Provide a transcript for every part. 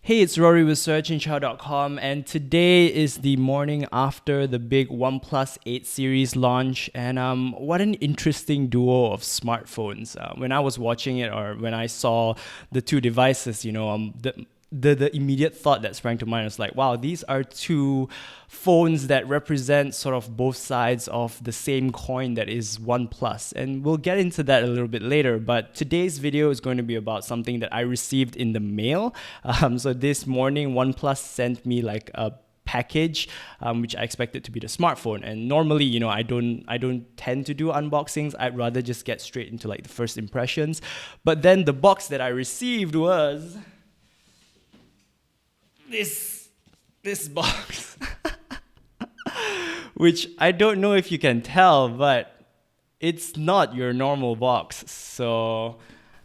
Hey, it's Rory with searchandchow.com, and today is the morning after the big OnePlus 8 series launch. And what an interesting duo of smartphones. When I was watching it, or when I saw the two devices, the immediate thought that sprang to mind was like, wow, these are two phones that represent sort of both sides of the same coin that is OnePlus. And we'll get into that a little bit later, but today's video is going to be about something that I received in the mail. So this morning, OnePlus sent me like a package, which I expected to be the smartphone. And normally, I don't tend to do unboxings. I'd rather just get straight into like the first impressions. But then the box that I received was this box, which I don't know if you can tell, but it's not your normal box. So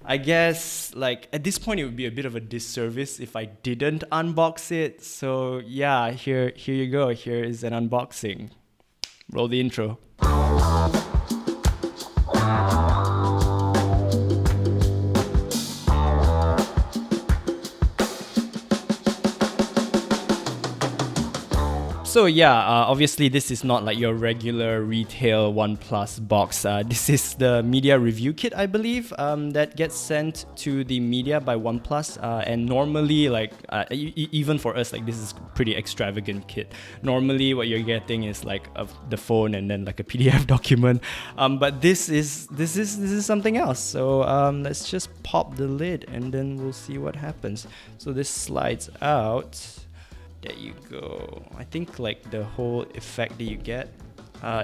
I guess like at this point it would be a bit of a disservice if I didn't unbox it. So yeah, here you go. Here is an unboxing. Roll the intro. So yeah, obviously this is not like your regular retail OnePlus box. This is the media review kit, I believe, that gets sent to the media by OnePlus. And normally, like even for us, like this is pretty extravagant kit. Normally, what you're getting is like the phone and then like a PDF document. But this is something else. So let's just pop the lid and then we'll see what happens. So this slides out. There you go. I think like the whole effect that you get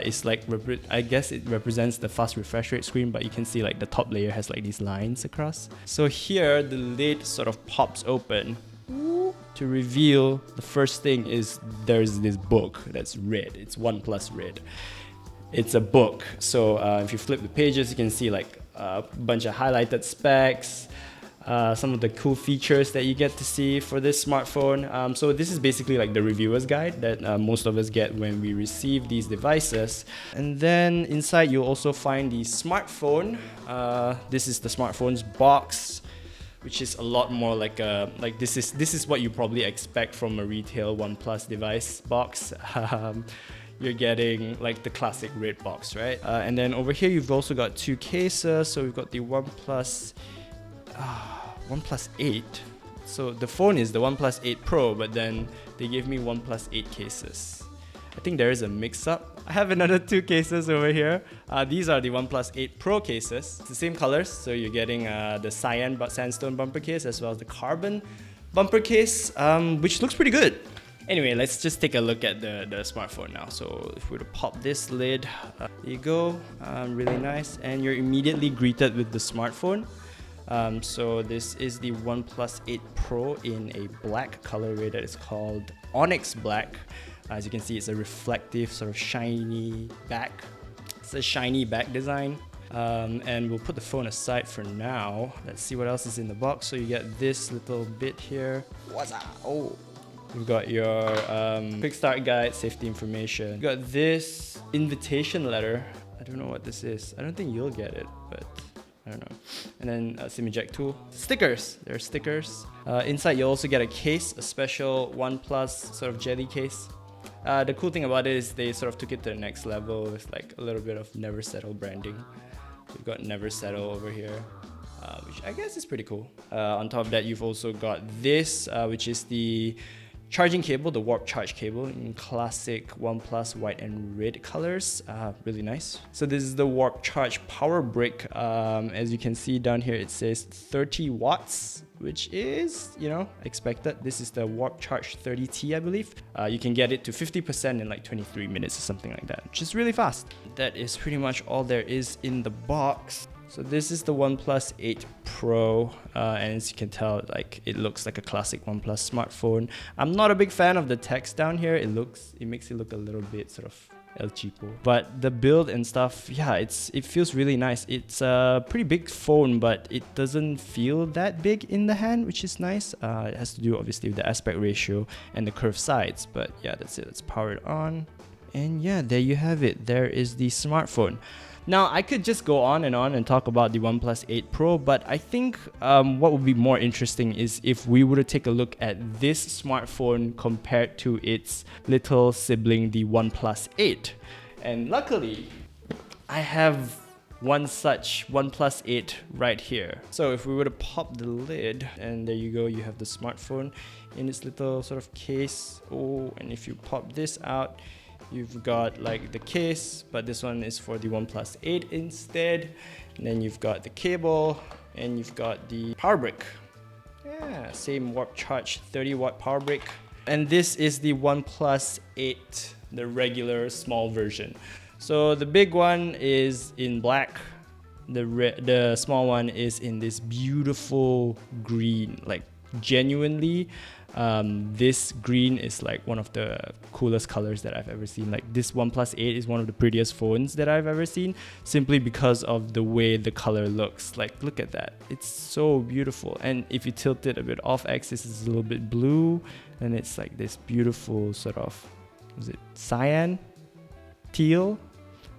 is like, I guess it represents the fast refresh rate screen, but you can see like the top layer has like these lines across. So here the lid sort of pops open to reveal the first thing is there's this book that's red. It's OnePlus red. It's a book. So if you flip the pages, you can see like a bunch of highlighted specs, some of the cool features that you get to see for this smartphone. So this is basically like the reviewer's guide that most of us get when we receive these devices. And then inside you'll also find the smartphone. This is the smartphone's box, which is a lot more like this is what you probably expect from a retail OnePlus device box. You're getting like the classic red box, right? And then over here you've also got two cases. So we've got the OnePlus 8. So the phone is the OnePlus 8 Pro, but then they gave me OnePlus 8 cases. I think there is a mix-up. I have another two cases over here. These are the OnePlus 8 Pro cases. It's the same colors, so you're getting the cyan sandstone bumper case as well as the carbon bumper case, which looks pretty good. Anyway, let's just take a look at the smartphone now. So if we were to pop this lid, there you go, really nice. And you're immediately greeted with the smartphone. So this is the OnePlus 8 Pro in a black colorway that is called Onyx Black. As you can see, it's a reflective, sort of shiny back. It's a shiny back design. And we'll put the phone aside for now. Let's see what else is in the box. So you get this little bit here. What's that? Oh, you've got your quick start guide, safety information. You've got this invitation letter. I don't know what this is. I don't think you'll get it, but I don't know. And then SIM eject tool. Stickers. There are stickers. Inside you'll also get a case, a special OnePlus sort of jelly case. The cool thing about it is they sort of took it to the next level with like a little bit of Never Settle branding. So we've got Never Settle over here, which I guess is pretty cool. On top of that, you've also got this, which is the charging cable, the warp charge cable in classic OnePlus white and red colors. Really nice. So this is the warp charge power brick. As you can see down here, it says 30 watts, which is, expected. This is the warp charge 30T, I believe. You can get it to 50% in like 23 minutes or something like that, which is really fast. That is pretty much all there is in the box. So this is the OnePlus 8 Pro, and as you can tell, like it looks like a classic OnePlus smartphone. I'm not a big fan of the text down here. It makes it look a little bit sort of El Cheapo. But the build and stuff, yeah, it feels really nice. It's a pretty big phone, but it doesn't feel that big in the hand, which is nice. It has to do obviously with the aspect ratio and the curved sides. But yeah, that's it. Let's power it on. And yeah, there you have it. There is the smartphone. Now, I could just go on and talk about the OnePlus 8 Pro, but I think what would be more interesting is if we were to take a look at this smartphone compared to its little sibling, the OnePlus 8. And luckily, I have one such OnePlus 8 right here. So if we were to pop the lid, and there you go, you have the smartphone in its little sort of case. Oh, and if you pop this out, you've got like the case, but this one is for the OnePlus 8 instead. And then you've got the cable, and you've got the power brick. Yeah, same warp charge 30-watt power brick. And this is the OnePlus 8, the regular small version. So the big one is in black, the small one is in this beautiful green. Like genuinely, this green is like one of the coolest colors that I've ever seen. Like this OnePlus 8 is one of the prettiest phones that I've ever seen, simply because of the way the color looks. Like look at that, it's so beautiful. And if you tilt it a bit off axis, it's a little bit blue, and it's like this beautiful sort of, is it cyan? Teal?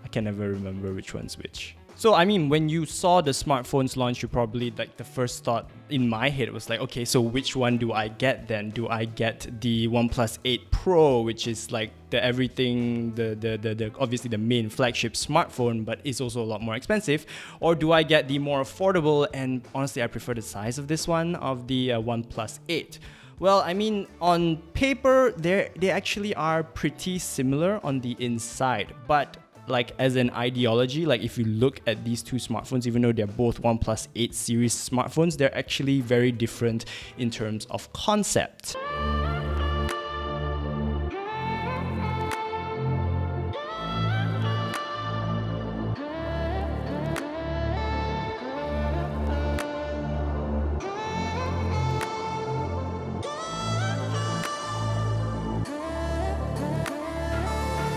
I can never remember which one's which. So I mean, when you saw the smartphones launch, you probably, like, the first thought in my head was like, okay, so which one do I get then? Do I get the OnePlus 8 Pro, which is like the everything, the obviously the main flagship smartphone, but is also a lot more expensive? Or do I get the more affordable, and honestly I prefer the size of this one, of the OnePlus 8? Well, I mean, on paper, they actually are pretty similar on the inside, but like as an ideology, like if you look at these two smartphones, even though they're both OnePlus 8 series smartphones, they're actually very different in terms of concept.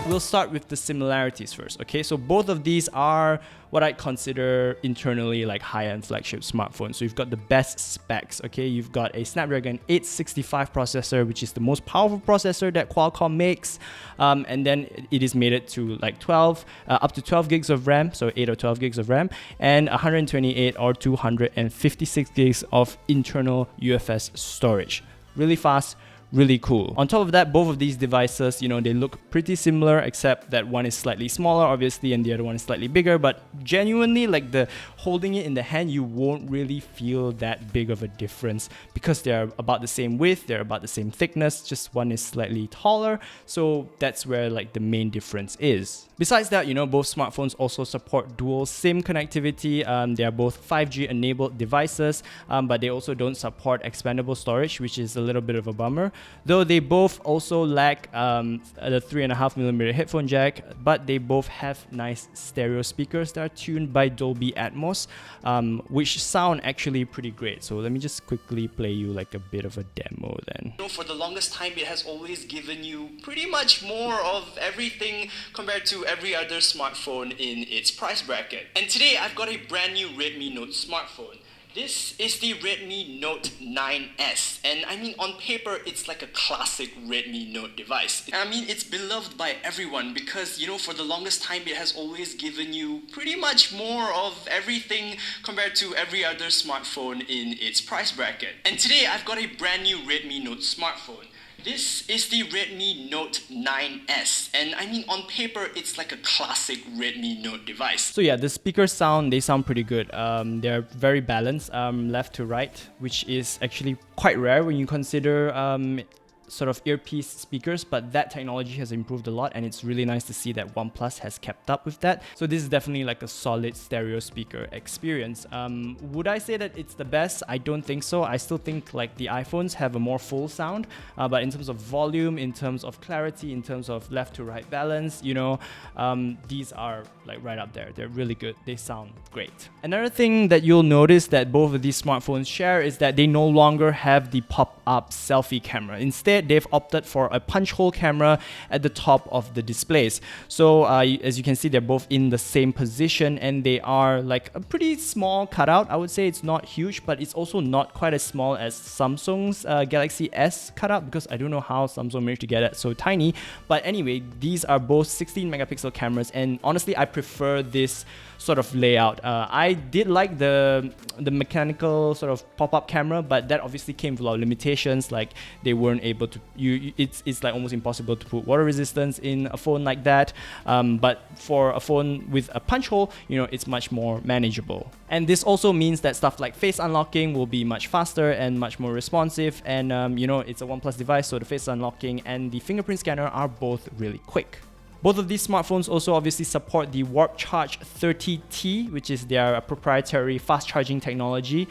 We'll start with the similarities first, okay? So both of these are what I consider internally like high-end flagship smartphones. So you've got the best specs, okay? You've got a Snapdragon 865 processor, which is the most powerful processor that Qualcomm makes. And then it is mated to like up to 12 gigs of RAM, so 8 or 12 gigs of RAM, and 128 or 256 gigs of internal UFS storage. Really fast, really cool. On top of that, both of these devices, you know, they look pretty similar, except that one is slightly smaller, obviously, and the other one is slightly bigger. But genuinely, like, the holding it in the hand, you won't really feel that big of a difference because they're about the same width, they're about the same thickness, just one is slightly taller. So that's where like the main difference is. Besides that, you know, both smartphones also support dual SIM connectivity. They are both 5G enabled devices, but they also don't support expandable storage, which is a little bit of a bummer. Though they both also lack the 3.5mm headphone jack, but they both have nice stereo speakers that are tuned by Dolby Atmos, which sound actually pretty great. So let me just quickly play you like a bit of a demo then. You know, for the longest time, it has always given you pretty much more of everything compared to every other smartphone in its price bracket. And today I've got a brand new Redmi Note smartphone. This is the Redmi Note 9S, and I mean, on paper, it's like a classic Redmi Note device. I mean, it's beloved by everyone because, you know, for the longest time, it has always given you pretty much more of everything compared to every other smartphone in its price bracket. And today, I've got a brand new Redmi Note smartphone. This is the Redmi Note 9S, and I mean, on paper, it's like a classic Redmi Note device. So yeah, the speakers they sound pretty good. They're very balanced, left to right, which is actually quite rare when you consider sort of earpiece speakers, but that technology has improved a lot, and it's really nice to see that OnePlus has kept up with that. So this is definitely like a solid stereo speaker experience. Would I say that it's the best? I don't think so. I still think like the iPhones have a more full sound, but in terms of volume, in terms of clarity, in terms of left to right balance, you know, these are like right up there. They're really good. They sound great. Another thing that you'll notice that both of these smartphones share is that they no longer have the pop-up selfie camera. Instead, instead they've opted for a punch hole camera at the top of the displays. So as you can see, they're both in the same position, and they are like a pretty small cutout. I would say it's not huge, but it's also not quite as small as Samsung's Galaxy S cutout, because I don't know how Samsung managed to get it so tiny. But anyway, these are both 16 megapixel cameras, and honestly I prefer this sort of layout. I did like the mechanical sort of pop-up camera, but that obviously came with a lot of limitations, like they weren't able to, it's like almost impossible to put water resistance in a phone like that. But for a phone with a punch hole, it's much more manageable. And this also means that stuff like face unlocking will be much faster and much more responsive, and it's a OnePlus device, so the face unlocking and the fingerprint scanner are both really quick. Both of these smartphones also obviously support the Warp Charge 30T, which is their proprietary fast charging technology.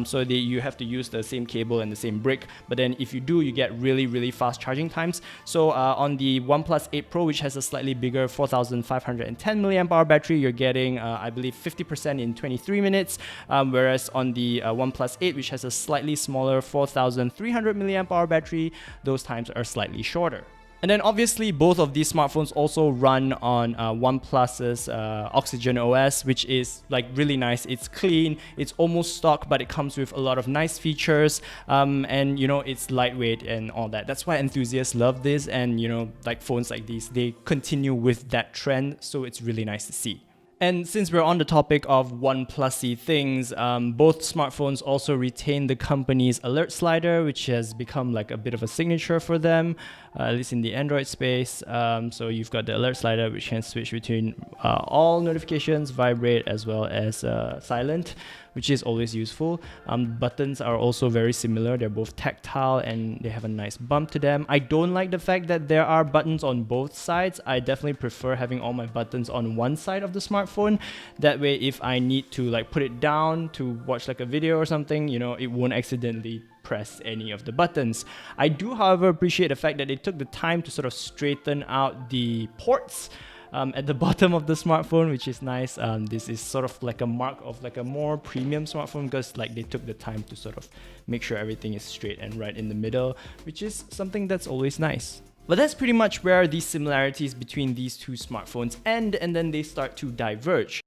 So you have to use the same cable and the same brick, but then if you do, you get really, really fast charging times. So on the OnePlus 8 Pro, which has a slightly bigger 4510 mAh battery, you're getting, I believe, 50% in 23 minutes, whereas on the OnePlus 8, which has a slightly smaller 4300 mAh battery, those times are slightly shorter. And then obviously both of these smartphones also run on OnePlus's Oxygen OS, which is like really nice. It's clean, it's almost stock, but it comes with a lot of nice features, and it's lightweight and all that. That's why enthusiasts love this, and like phones like these, they continue with that trend, so it's really nice to see. And since we're on the topic of OnePlusy things, both smartphones also retain the company's alert slider, which has become like a bit of a signature for them, at least in the Android space. So you've got the alert slider, which can switch between all notifications, vibrate, as well as silent, which is always useful. Buttons are also very similar. They're both tactile and they have a nice bump to them. I don't like the fact that there are buttons on both sides. I definitely prefer having all my buttons on one side of the smartphone. That way, if I need to like put it down to watch like a video or something, it won't accidentally press any of the buttons. I do, however, appreciate the fact that they took the time to sort of straighten out the ports at the bottom of the smartphone, which is nice. This is sort of like a mark of like a more premium smartphone, because like they took the time to sort of make sure everything is straight and right in the middle, which is something that's always nice. But that's pretty much where the similarities between these two smartphones end, and then they start to diverge.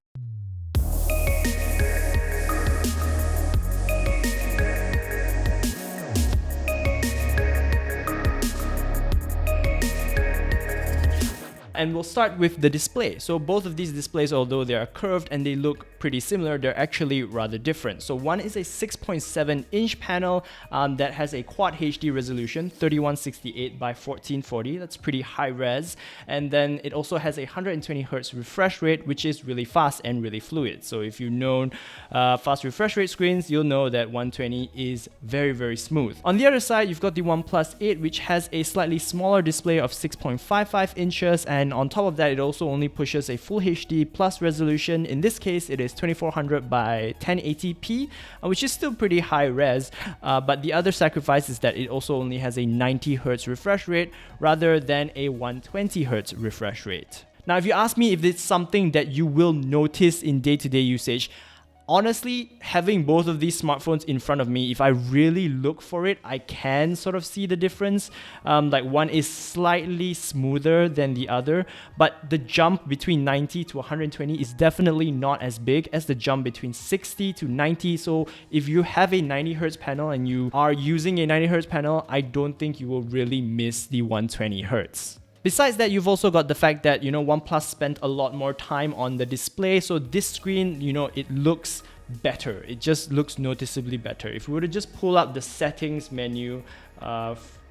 And we'll start with the display. So both of these displays, although they are curved and they look pretty similar, they're actually rather different. So one is a 6.7-inch panel that has a Quad HD resolution, 3168 by 1440. That's pretty high res. And then it also has a 120 Hz refresh rate, which is really fast and really fluid. So if you've known fast refresh rate screens, you'll know that 120 is very, very smooth. On the other side, you've got the OnePlus 8, which has a slightly smaller display of 6.55 inches, and on top of that, it also only pushes a Full HD Plus resolution. In this case, it is 2400 by 1080p, which is still pretty high res, but the other sacrifice is that it also only has a 90 Hz refresh rate rather than a 120 Hz refresh rate. Now, if you ask me if it's something that you will notice in day-to-day usage, honestly, having both of these smartphones in front of me, if I really look for it, I can sort of see the difference. Like one is slightly smoother than the other, but the jump between 90 to 120 is definitely not as big as the jump between 60 to 90. So if you have a 90 Hz panel and you are using a 90 Hz panel, I don't think you will really miss the 120 Hz. Besides that, you've also got the fact that, OnePlus spent a lot more time on the display. So this screen, it looks better. It just looks noticeably better. If we were to just pull up the settings menu,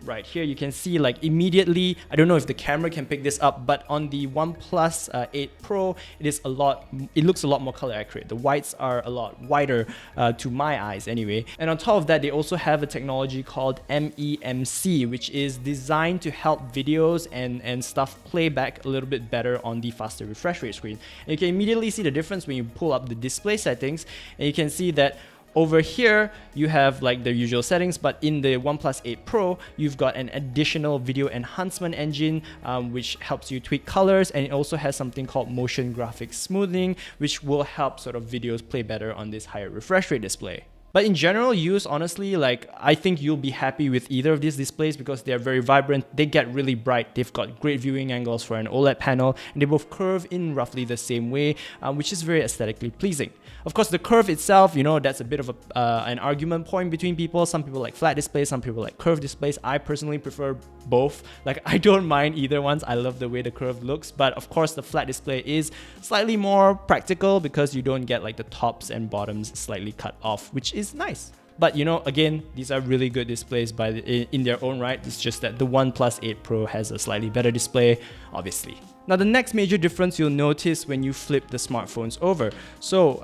right here, you can see like immediately, I don't know if the camera can pick this up, but on the OnePlus 8 Pro, it looks a lot more color accurate. The whites are a lot wider to my eyes anyway. And on top of that, they also have a technology called MEMC, which is designed to help videos and stuff play back a little bit better on the faster refresh rate screen. And you can immediately see the difference when you pull up the display settings, and you can see that over here, you have like the usual settings, but in the OnePlus 8 Pro, you've got an additional video enhancement engine, which helps you tweak colors, and it also has something called motion graphics smoothing, which will help sort of videos play better on this higher refresh rate display. But in general use, honestly, like I think you'll be happy with either of these displays because they're very vibrant, they get really bright, they've got great viewing angles for an OLED panel, and they both curve in roughly the same way, which is very aesthetically pleasing. Of course, the curve itself, you know, that's a bit of an argument point between people. Some people like flat displays, some people like curved displays. I personally prefer both. Like, I don't mind either ones. I love the way the curve looks, but of course the flat display is slightly more practical because you don't get like the tops and bottoms slightly cut off, which is nice. But you know, again, these are really good displays in their own right. It's just that the OnePlus 8 Pro has a slightly better display, obviously. Now, the next major difference you'll notice when you flip the smartphones over. So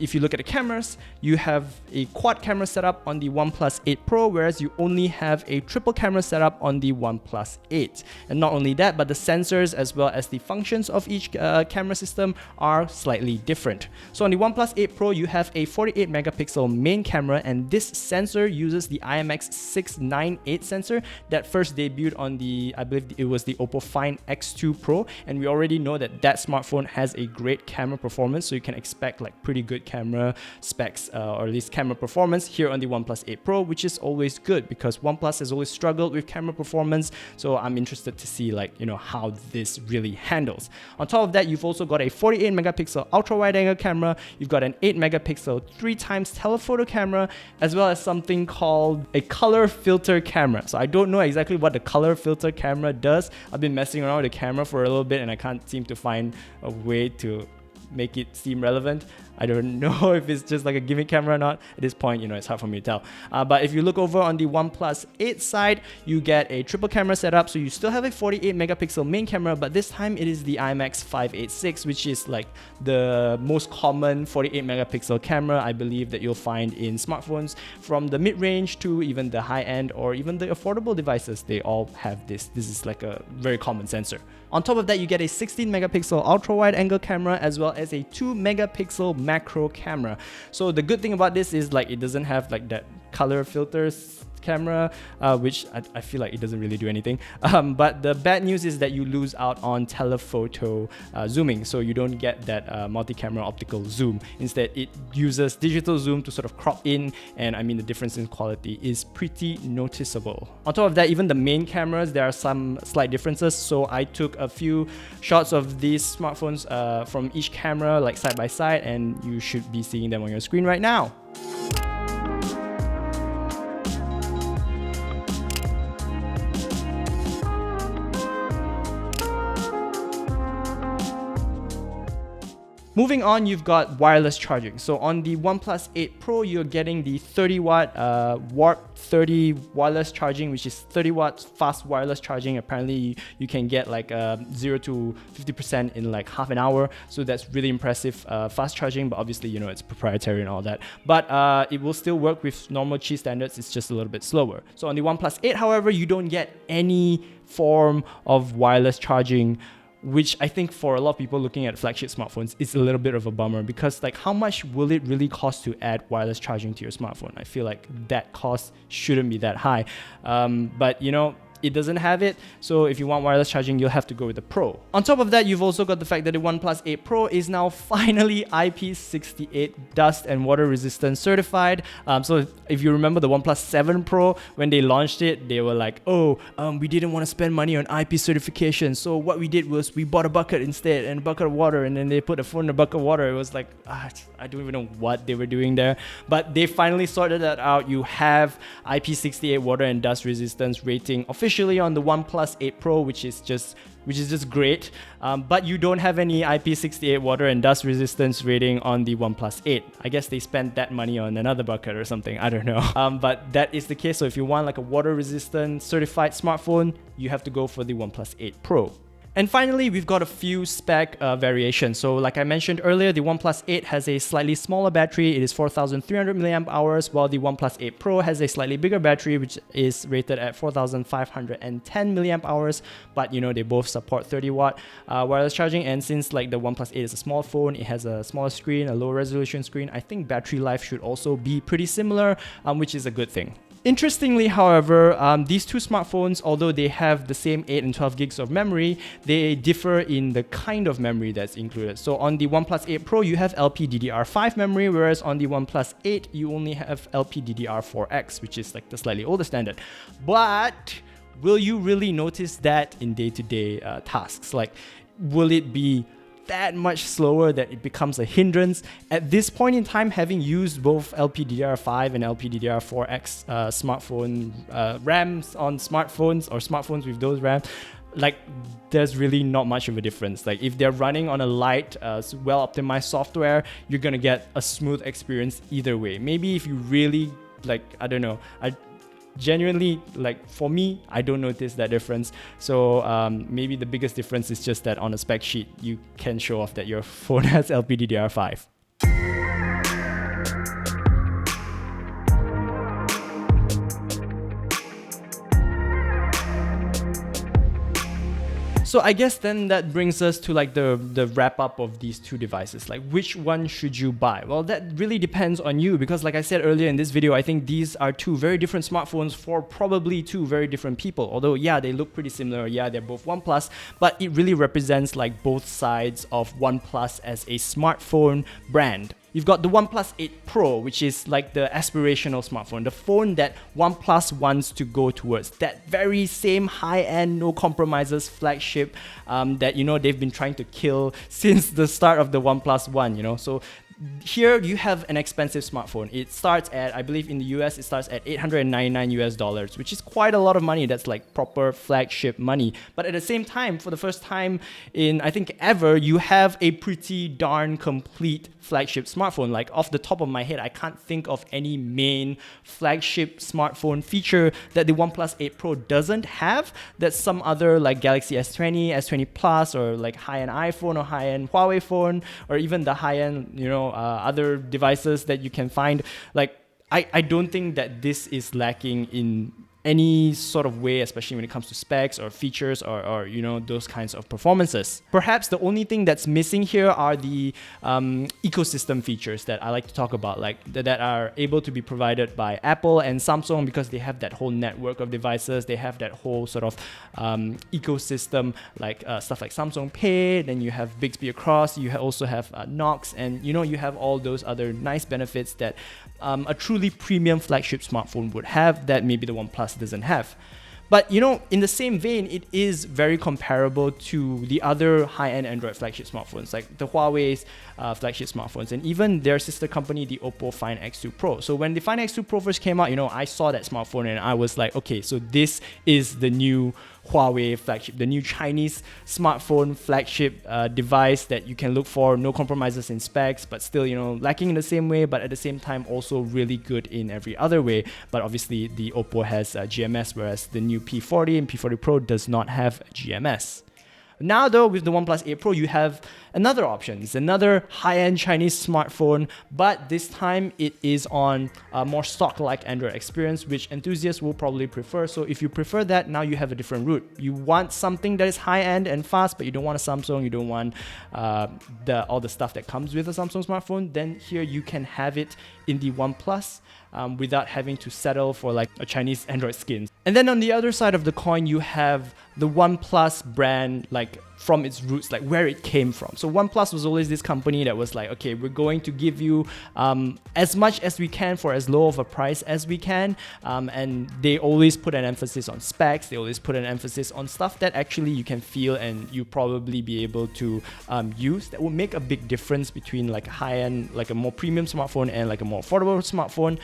if you look at the cameras, you have a quad camera setup on the OnePlus 8 Pro, whereas you only have a triple camera setup on the OnePlus 8. And not only that, but the sensors as well as the functions of each camera system are slightly different. So on the OnePlus 8 Pro, you have a 48 megapixel main camera, and this sensor uses the IMX698 sensor that first debuted on the, I believe it was the Oppo Find X2 Pro. And we already know that that smartphone has a great camera performance, so you can expect like pretty good camera specs or at least camera performance here on the OnePlus 8 Pro, which is always good because OnePlus has always struggled with camera performance. So I'm interested to see like, you know, how this really handles. On top of that, you've also got a 48 megapixel ultra wide angle camera. You've got an 8 megapixel 3x telephoto camera, as well as something called a color filter camera. So I don't know exactly what the color filter camera does. I've been messing around with the camera for a little bit and I can't seem to find a way to make it seem relevant. I don't know if it's just like a gimmick camera or not. At this point, you know, it's hard for me to tell. But if you look over on the OnePlus 8 side, you get a triple camera setup. So you still have a 48 megapixel main camera, but this time it is the IMX586, which is like the most common 48 megapixel camera I believe that you'll find in smartphones from the mid-range to even the high-end or even the affordable devices. They all have this. This is like a very common sensor. On top of that, you get a 16 megapixel ultra wide angle camera as well as a 2 megapixel macro camera. So the good thing about this is like it doesn't have like that color filters camera, which I feel like it doesn't really do anything. But the bad news is that you lose out on telephoto zooming, so you don't get that multi-camera optical zoom. Instead, it uses digital zoom to sort of crop in, and I mean the difference in quality is pretty noticeable. On top of that, even the main cameras, there are some slight differences. So I took a few shots of these smartphones from each camera, like side by side, and you should be seeing them on your screen right now. Moving on, you've got wireless charging. So on the OnePlus 8 Pro, you're getting the 30 watt Warp 30 wireless charging, which is 30 watts fast wireless charging. Apparently, you can get like 0 to 50% in like half an hour. So that's really impressive fast charging, but obviously, you know, it's proprietary and all that. But it will still work with normal Qi standards. It's just a little bit slower. So on the OnePlus 8, however, you don't get any form of wireless charging, which I think for a lot of people looking at flagship smartphones is a little bit of a bummer, because like how much will it really cost to add wireless charging to your smartphone? I feel like that cost shouldn't be that high. But you know, it doesn't have it, so if you want wireless charging, you'll have to go with the Pro. On top of that, you've also got the fact that the OnePlus 8 Pro is now finally IP68 dust and water resistant certified. So if you remember the OnePlus 7 Pro, when they launched it, they were like, oh, we didn't want to spend money on IP certification, so what we did was we bought a bucket instead, and a bucket of water, and then they put the phone in a bucket of water. It was like, I don't even know what they were doing there, but they finally sorted that out. You have IP68 water and dust resistance rating officially on the OnePlus 8 Pro, which is just great. But you don't have any IP68 water and dust resistance rating on the OnePlus 8. I guess they spent that money on another bucket or something. I don't know. But that is the case. So if you want like a water resistant certified smartphone, you have to go for the OnePlus 8 Pro. And finally, we've got a few spec variations. So like I mentioned earlier, the OnePlus 8 has a slightly smaller battery. It is 4,300 milliamp hours, while the OnePlus 8 Pro has a slightly bigger battery, which is rated at 4,510 milliamp hours. But you know, they both support 30 watt wireless charging. And since like the OnePlus 8 is a small phone, it has a smaller screen, a low resolution screen, I think battery life should also be pretty similar, which is a good thing. Interestingly, however, these two smartphones, although they have the same 8 and 12 gigs of memory, they differ in the kind of memory that's included. So on the OnePlus 8 Pro, you have LPDDR5 memory, whereas on the OnePlus 8, you only have LPDDR4X, which is like the slightly older standard. But will you really notice that in day-to-day tasks? Like, will it be that much slower that it becomes a hindrance? At this point in time, having used both LPDDR5 and LPDDR4X smartphone RAMs on smartphones or smartphones with those RAM, like there's really not much of a difference. Like if they're running on a light, well-optimized software, you're gonna get a smooth experience either way. Maybe if you really like, I don't know, genuinely, like for me, I don't notice that difference. So maybe the biggest difference is just that on a spec sheet, you can show off that your phone has LPDDR5. So I guess then that brings us to like the wrap up of these two devices. Like which one should you buy? Well, that really depends on you, because like I said earlier in this video, I think these are two very different smartphones for probably two very different people. Although yeah, they look pretty similar. Yeah, they're both OnePlus, but it really represents like both sides of OnePlus as a smartphone brand. You've got the OnePlus 8 Pro, which is like the aspirational smartphone, the phone that OnePlus wants to go towards. That very same high-end, no compromises flagship that, you know, they've been trying to kill since the start of the OnePlus One, you know. So here you have an expensive smartphone. It starts at, I believe in the US, it starts at $899 US, which is quite a lot of money. That's like proper flagship money. But at the same time, for the first time in, I think ever, you have a pretty darn complete flagship smartphone. Like off the top of my head, I can't think of any main flagship smartphone feature that the OnePlus 8 Pro doesn't have, that some other like Galaxy S20, S20 Plus, or like high-end iPhone or high-end Huawei phone, or even the high-end, you know, other devices that you can find. Like I don't think that this is lacking in any sort of way, especially when it comes to specs or features or you know, those kinds of performances. Perhaps the only thing that's missing here are the ecosystem features that I like to talk about, like that are able to be provided by Apple and Samsung, because they have that whole network of devices. They have that whole sort of ecosystem, like stuff like Samsung Pay. Then you have Bixby across. You also have Knox, and you know, you have all those other nice benefits that a truly premium flagship smartphone would have that maybe the OnePlus doesn't have. But you know, in the same vein, it is very comparable to the other high-end Android flagship smartphones, like the Huawei's flagship smartphones, and even their sister company, the Oppo Find X2 Pro. So when the Find X2 Pro first came out, you know, I saw that smartphone and I was like, okay, so this is the new Huawei flagship, the new Chinese smartphone flagship device that you can look for. No compromises in specs, but still, you know, lacking in the same way, but at the same time also really good in every other way. But obviously the Oppo has GMS, whereas the new P40 and P40 Pro does not have GMS. Now though, with the OnePlus 8 Pro, you have another option. It's another high-end Chinese smartphone, but this time it is on a more stock-like Android experience, which enthusiasts will probably prefer. So if you prefer that, now you have a different route. You want something that is high-end and fast, but you don't want a Samsung, you don't want all the stuff that comes with a Samsung smartphone, then here you can have it in the OnePlus without having to settle for like a Chinese Android skin. And then on the other side of the coin, you have the OnePlus brand, like from its roots, like where it came from. So OnePlus was always this company that was like, okay, we're going to give you as much as we can for as low of a price as we can. And they always put an emphasis on specs. They always put an emphasis on stuff that actually you can feel and you probably be able to use, that will make a big difference between like a high-end, like a more premium smartphone and like a more affordable smartphone.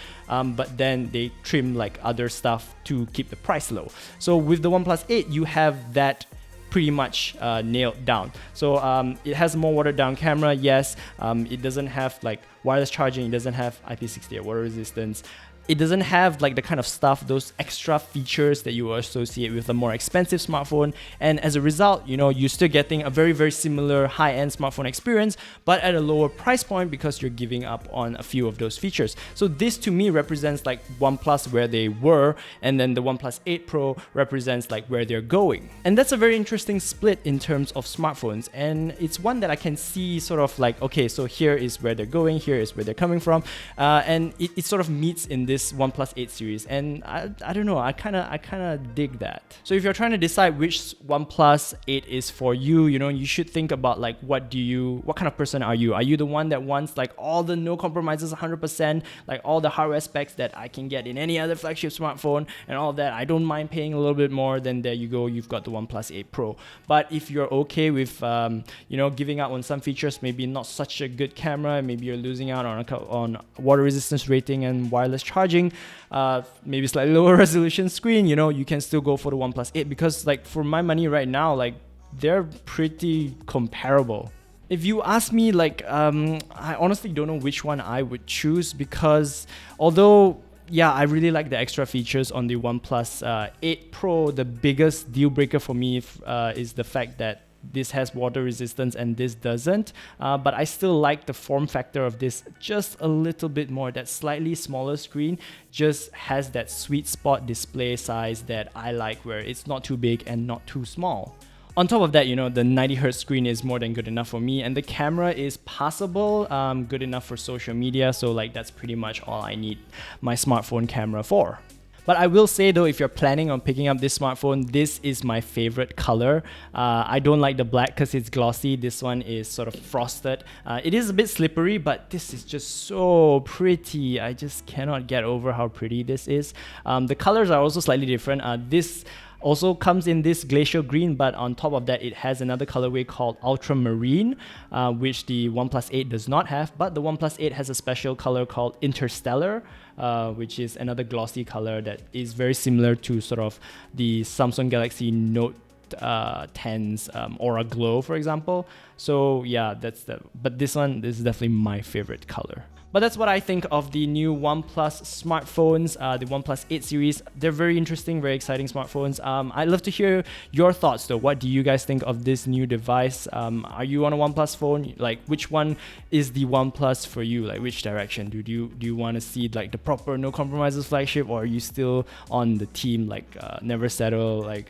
But then they trim like other stuff to keep the price low. So with the OnePlus 8, you have that pretty much nailed down. So it has a more watered down camera, yes. It doesn't have like wireless charging, it doesn't have IP68 water resistance. It doesn't have like the kind of stuff, those extra features that you associate with a more expensive smartphone. And as a result, you know, you're still getting a very, very similar high-end smartphone experience, but at a lower price point because you're giving up on a few of those features. So this to me represents like OnePlus where they were, and then the OnePlus 8 Pro represents like where they're going. And that's a very interesting split in terms of smartphones. And it's one that I can see sort of like, okay, so here is where they're going, here is where they're coming from. And it sort of meets in this this OnePlus 8 series, and I don't know, I kind of dig that. So if you're trying to decide which OnePlus 8 is for you, you know, you should think about like what kind of person are you? Are you the one that wants like all the no compromises 100%, like all the hardware specs that I can get in any other flagship smartphone and all of that? I don't mind paying a little bit more, then there you go, you've got the OnePlus 8 Pro. But if you're okay with you know, giving out on some features, maybe not such a good camera, maybe you're losing out on water resistance rating and wireless charging, maybe slightly lower resolution screen, you know, you can still go for the OnePlus 8, because like for my money right now, like they're pretty comparable. If you ask me, like I honestly don't know which one I would choose, because although yeah, I really like the extra features on the OnePlus 8 Pro, the biggest deal breaker for me is the fact that this has water resistance and this doesn't, but I still like the form factor of this just a little bit more. That slightly smaller screen just has that sweet spot display size that I like, where it's not too big and not too small. On top of that, you know, the 90Hz screen is more than good enough for me, and the camera is passable, good enough for social media, so like that's pretty much all I need my smartphone camera for. But I will say though, if you're planning on picking up this smartphone, this is my favorite color. I don't like the black because it's glossy. This one is sort of frosted. It is a bit slippery, but this is just so pretty. I just cannot get over how pretty this is. The colors are also slightly different. This also comes in this glacial green, but on top of that, it has another colorway called ultramarine, which the OnePlus 8 does not have. But the OnePlus 8 has a special color called interstellar, which is another glossy color that is very similar to sort of the Samsung Galaxy Note 10's Aura Glow, for example. So yeah, but this is definitely my favorite color. But that's what I think of the new OnePlus smartphones, the OnePlus 8 series. They're very interesting, very exciting smartphones. I'd love to hear your thoughts though. What do you guys think of this new device? Are you on a OnePlus phone? Like, which one is the OnePlus for you? Like, which direction? Do you want to see like the proper no compromises flagship, or are you still on the team like never settle, like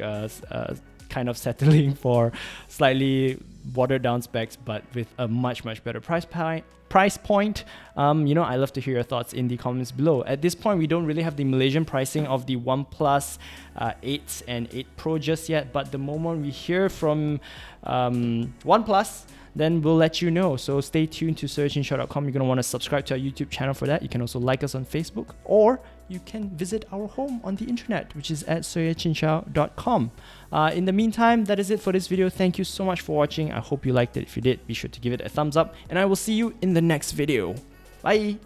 kind of settling for slightly watered down specs but with a much better price point? You know, I love to hear your thoughts in the comments below. At this point, we don't really have the Malaysian pricing of the OnePlus 8 and 8 Pro just yet, but the moment we hear from OnePlus, then we'll let you know. So stay tuned to searchinshow.com. You're going to want to subscribe to our YouTube channel for that. You can also like us on Facebook, or you can visit our home on the internet, which is at searchinshow.com. In the meantime, that is it for this video. Thank you so much for watching. I hope you liked it. If you did, be sure to give it a thumbs up, and I will see you in the next video. Bye!